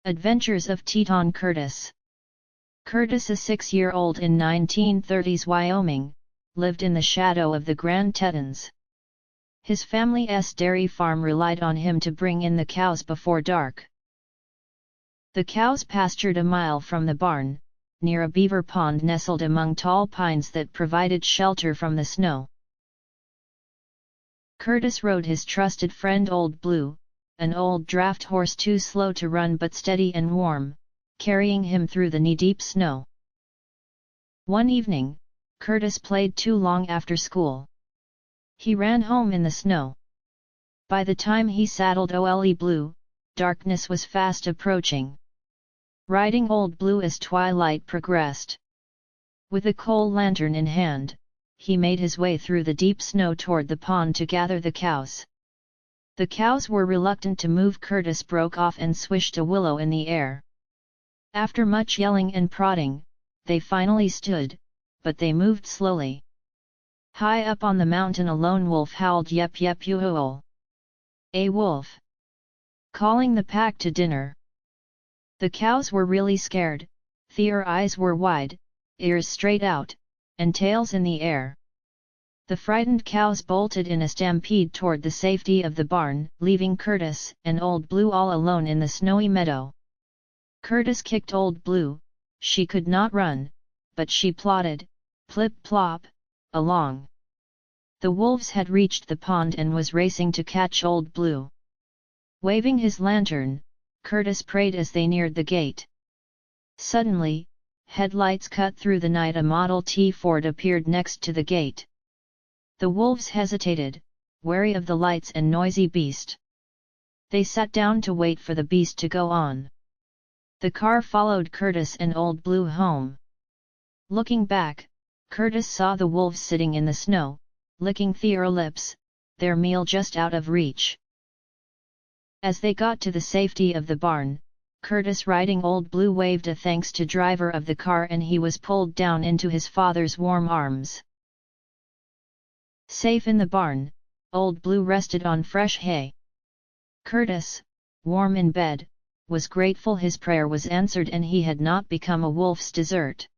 Adventures of Teton Curtis. Curtis, a 6-year-old in 1930s Wyoming, lived in the shadow of the Grand Tetons. His family's dairy farm relied on him to bring in the cows before dark. The cows pastured a mile from the barn, near a beaver pond nestled among tall pines that provided shelter from the snow. Curtis rode his trusted friend Old Blue, an old draft horse too slow to run but steady and warm, carrying him through the knee-deep snow. One evening, Curtis played too long after school. He ran home in the snow. By the time he saddled Old Blue, darkness was fast approaching. Riding Old Blue as twilight progressed. With a coal lantern in hand, he made his way through the deep snow toward the pond to gather the cows. The cows were reluctant to move. Curtis broke off and swished a willow in the air. After much yelling and prodding, they finally stood, but they moved slowly. High up on the mountain a lone wolf howled, "Yep yep yoo-hoo-ol. A wolf! Calling the pack to dinner." The cows were really scared. Their eyes were wide, ears straight out, and tails in the air. The frightened cows bolted in a stampede toward the safety of the barn, leaving Curtis and Old Blue all alone in the snowy meadow. Curtis kicked Old Blue. She could not run, but she plodded, plip-plop, along. The wolves had reached the pond and was racing to catch Old Blue. Waving his lantern, Curtis prayed as they neared the gate. Suddenly, headlights cut through the night. A Model T Ford appeared next to the gate. The wolves hesitated, wary of the lights and noisy beast. They sat down to wait for the beast to go on. The car followed Curtis and Old Blue home. Looking back, Curtis saw the wolves sitting in the snow, licking their lips, their meal just out of reach. As they got to the safety of the barn, Curtis, riding Old Blue, waved a thanks to driver of the car and he was pulled down into his father's warm arms. Safe in the barn, Old Blue rested on fresh hay. Curtis, warm in bed, was grateful his prayer was answered and he had not become a wolf's dessert.